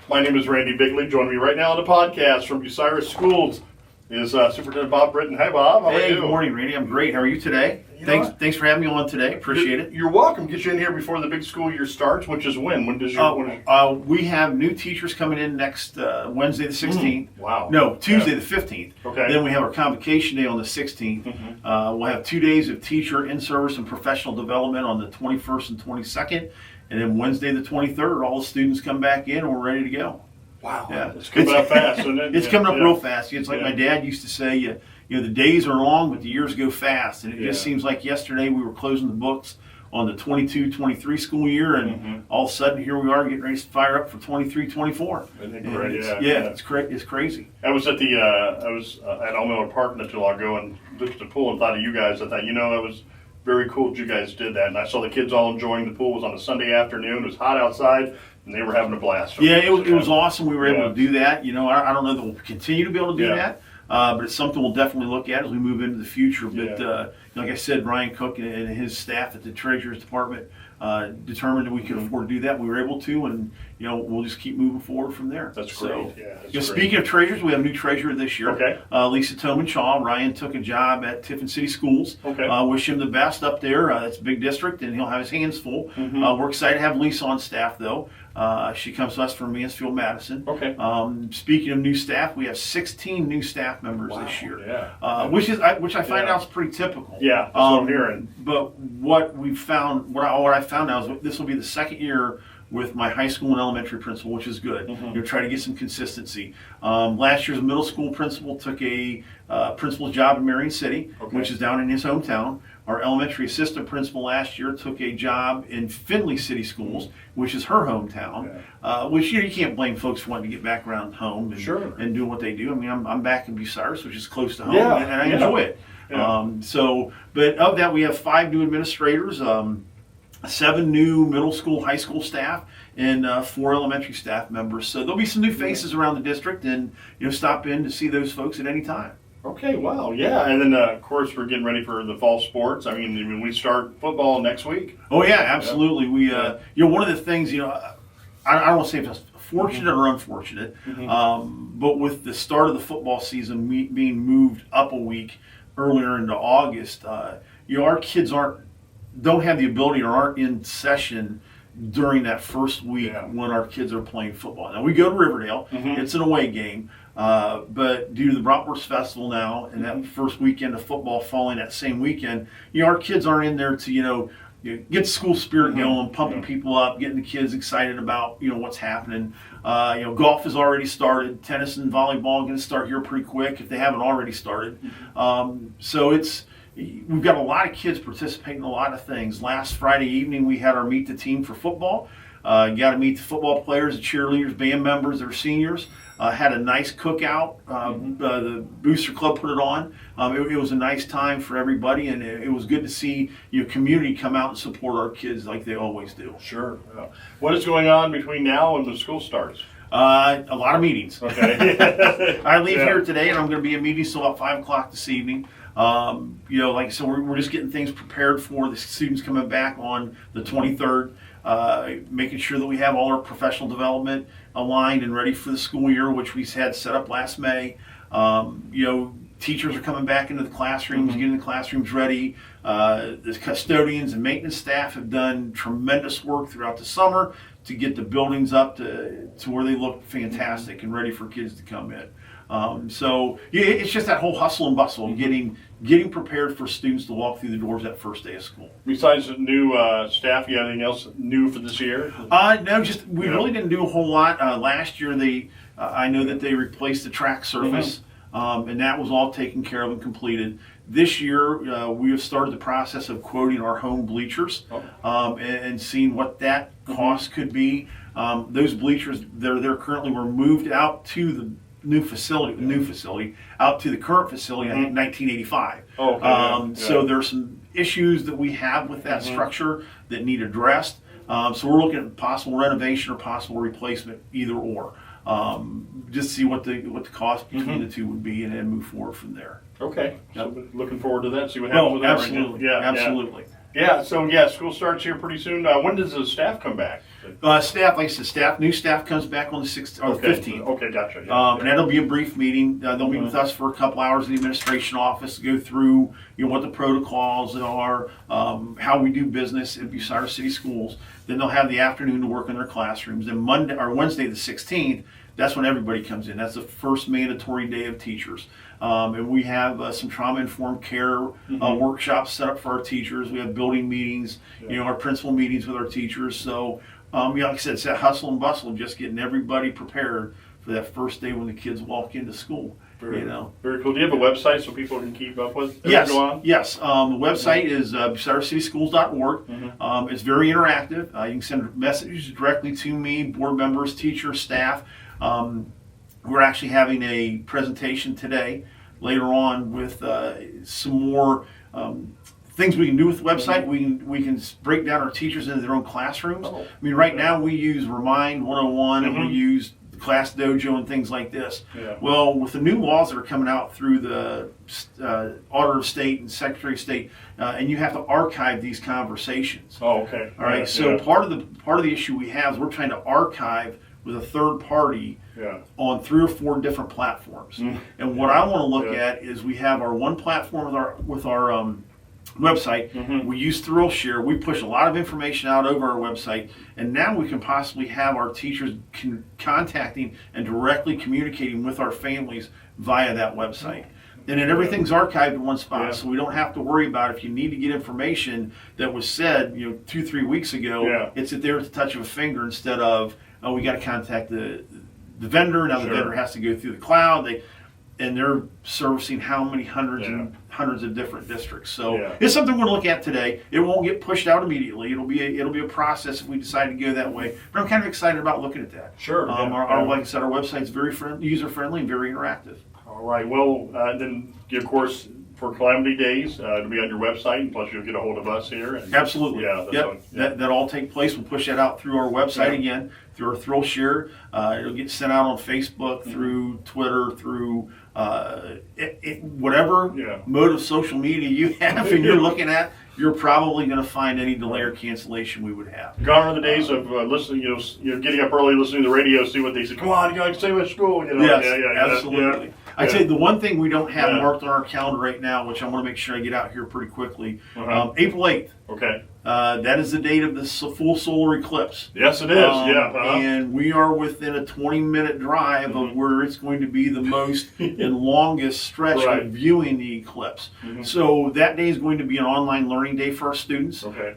My name is Randy Bigley. Joining me right now on the podcast from Bucyrus Schools is Superintendent Bob Britton. Hi, Bob. How are you? Good morning, Randy. I'm great. How are you today? Thanks for having me on today. Appreciate it. You're welcome. Get you in here before the big school year starts, which is when? When does your... We have new teachers coming in next Wednesday the 16th. Wow. No, Tuesday the 15th. Okay. Then we have our convocation day on the 16th. We'll have 2 days of teacher in-service and professional development on the 21st and 22nd. And then Wednesday the 23rd, all the students come back in and we're ready to go. Wow. Yeah. It's coming up fast, isn't it? It's coming up real fast. It's like my dad used to say, you know, the days are long, but the years go fast. And it just seems like yesterday we were closing the books on the 22-23 school year, and all of a sudden here we are getting ready to fire up for 23-24. It's crazy. I was at at Elmore Park not too long ago and looked at the pool and thought of you guys. I thought, you know, it was very cool that you guys did that. And I saw the kids all enjoying the pool. It was on a Sunday afternoon. It was hot outside, and they were having a blast. Yeah, it was awesome. We were able to do that. You know, I don't know that we'll continue to be able to do that. But it's something we'll definitely look at as we move into the future. But like I said, Ryan Cook and his staff at the Treasurer's Department determined that we could afford to do that. We were able to, and you know, we'll just keep moving forward from there. That's great. Speaking of treasurers, we have a new treasurer this year. Okay. Lisa Toman-Shaw. Ryan took a job at Bucyrus City Schools. Okay. Wish him the best up there. That's a big district, and he'll have his hands full. We're excited to have Lisa on staff, though. She comes to us from Mansfield, Madison. Okay. Speaking of new staff, we have 16 new staff members this year. Yeah. Which I find out is pretty typical. Yeah, that's what I'm hearing. But what we found, what I found out is this will be the second year with my high school and elementary principal, which is good. You're trying to get some consistency. Last year's middle school principal took a principal's job in Marion City, which is down in his hometown. Our elementary assistant principal last year took a job in Findlay City Schools, which is her hometown. Which you can't blame folks for wanting to get back around home and doing what they do. I mean, I'm back in Bucyrus, which is close to home, and I enjoy it. But of that, we have 5 new administrators, 7 new middle school, high school staff, and 4 elementary staff members. So there'll be some new faces around the district, and stop in to see those folks at any time. Okay, wow, yeah, and then of course we're getting ready for the fall sports. I mean, we start football next week. Oh yeah, absolutely. We, one of the things, I don't want to say if it's fortunate or unfortunate, but with the start of the football season being moved up a week earlier into August, our kids don't have the ability or aren't in session during that first week when our kids are playing football. Now we go to Riverdale. It's an away game. But due to the Bratwurst Festival now and that first weekend of football falling that same weekend, our kids aren't in there to, get the school spirit going, pumping people up, getting the kids excited about, what's happening. Golf has already started. Tennis and volleyball are going to start here pretty quick if they haven't already started. So we've got a lot of kids participating in a lot of things. Last Friday evening, we had our Meet the Team for football. Got to meet the football players, the cheerleaders, band members, their seniors. Had a nice cookout. The Booster Club put it on. It was a nice time for everybody, and it was good to see community come out and support our kids like they always do. Sure. What is going on between now and the school starts? A lot of meetings. Okay. I leave here today, and I'm going to be in meetings till about 5 o'clock this evening. Like I said, we're just getting things prepared for the students coming back on the 23rd. Making sure that we have all our professional development aligned and ready for the school year, which we had set up last May. Teachers are coming back into the classrooms, getting the classrooms ready. The custodians and maintenance staff have done tremendous work throughout the summer to get the buildings up to where they look fantastic and ready for kids to come in. It's just that whole hustle and bustle of getting prepared for students to walk through the doors that first day of school. Besides the new staff, you have anything else new for this year? No, we really didn't do a whole lot. Last year, I know that they replaced the track surface, and that was all taken care of and completed. This year, we have started the process of quoting our home bleachers and seeing what that cost could be. Those bleachers, they're currently were moved out to the new facility, out to the current facility, I think 1985. So there's some issues that we have with that structure that need addressed. So we're looking at possible renovation or possible replacement, either or. Just see what the cost between the two would be and then move forward from there. Okay. So looking forward to that. See what happens with that. Absolutely. Right now. Absolutely. Yeah. So school starts here pretty soon. When does the staff come back? Staff, like I said, new staff comes back on the 16th or the 15th. Okay, gotcha. Yeah, And that'll be a brief meeting. They'll meet with us for a couple hours in the administration office to go through, what the protocols are, how we do business at Bucyrus City Schools. Then they'll have the afternoon to work in their classrooms. Then Wednesday the 16th, that's when everybody comes in. That's the first mandatory day of teachers. And we have some trauma-informed care workshops set up for our teachers. We have building meetings, our principal meetings with our teachers. So, like I said, it's that hustle and bustle of just getting everybody prepared for that first day when the kids walk into school. Very cool. Do you have a website so people can keep up with Yes. go on? Yes. The website is bucyruscityschools.org. It's very interactive. You can send messages directly to me, board members, teachers, staff. We're actually having a presentation today, later on, with some more things we can do with the website. We can break down our teachers into their own classrooms. I mean, right now we use Remind 101 and we use Class Dojo and things like this. Well, with the new laws that are coming out through the Auditor of State and Secretary of State, and you have to archive these conversations. Oh, okay. All right. So part of the issue we have is we're trying to archive with a third party on 3 or 4 different platforms. And what I want to look at is we have our one platform with our website. We use ThrillShare. We push a lot of information out over our website, and now we can possibly have our teachers contacting and directly communicating with our families via that website. And then everything's archived in one spot, so we don't have to worry about if you need to get information that was said 2-3 weeks ago. It's there at the touch of a finger instead of we got to contact the vendor. Now the vendor has to go through the cloud. They're servicing how many hundreds and hundreds of different districts. So it's something we're going to look at today. It won't get pushed out immediately. It'll be a process if we decide to go that way. But I'm kind of excited about looking at that. Like I said, our website's very user friendly and very interactive. All right. Well, then of course for Calamity Days, it'll be on your website, and plus you'll get a hold of us here. And, absolutely. That all take place. We'll push that out through our website again, through our ThrillShare. It'll get sent out on Facebook, through Twitter, through whatever mode of social media you have and you're looking at. You're probably going to find any delay or cancellation we would have. Gone are the days of listening, getting up early, listening to the radio, see what they say. Come on, you got to stay with school. Absolutely. I'd say the one thing we don't have marked on our calendar right now, which I want to make sure I get out here pretty quickly, April 8th. Okay. That is the date of the full solar eclipse. Yes, it is. And we are within a 20-minute drive of where it's going to be the most and longest stretch of viewing the eclipse. So that day is going to be an online learning day for our students. Okay.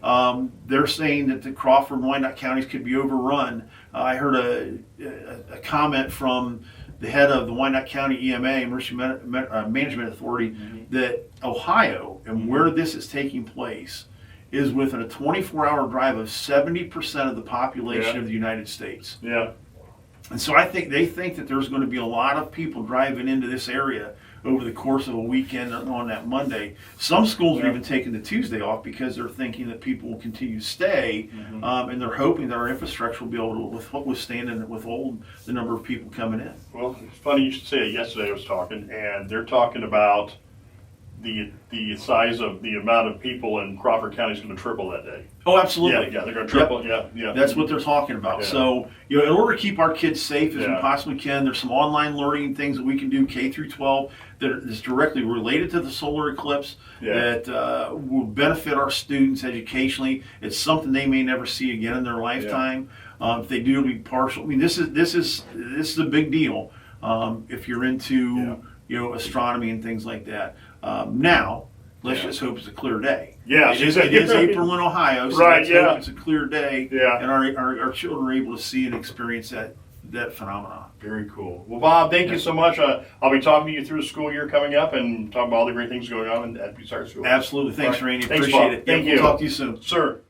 They're saying that the Crawford and Wyandotte counties could be overrun. I heard a comment from the head of the Wyandotte County EMA, Emergency Management Authority, that Ohio and where this is taking place is within a 24-hour drive of 70% of the population of the United States. And so they think that there's going to be a lot of people driving into this area over the course of a weekend on that Monday. Some schools are even taking the Tuesday off because they're thinking that people will continue to stay, and they're hoping that our infrastructure will be able to withstand and withhold the number of people coming in. Well, it's funny you should say it. Yesterday I was talking, and they're talking about the size of the amount of people in Crawford County is going to triple that day. Oh, absolutely. Yeah, they're going to triple. Yeah. That's what they're talking about. So, in order to keep our kids safe as we possibly can, there's some online learning things that we can do K through 12 that is directly related to the solar eclipse that will benefit our students educationally. It's something they may never see again in their lifetime. If they do, it'll be partial. I mean, this is a big deal if you're into astronomy and things like that. Now, let's just hope it's a clear day. It is April in Ohio, so let's hope it's a clear day, and our children are able to see and experience that phenomenon. Very cool. Well, Bob, thank you so much. I'll be talking to you through the school year coming up and talking about all the great things going on at Bucyrus Schools. Absolutely. Thanks, Randy. Thanks, Appreciate Bob. it. Thank you. We'll talk to you soon. Sir.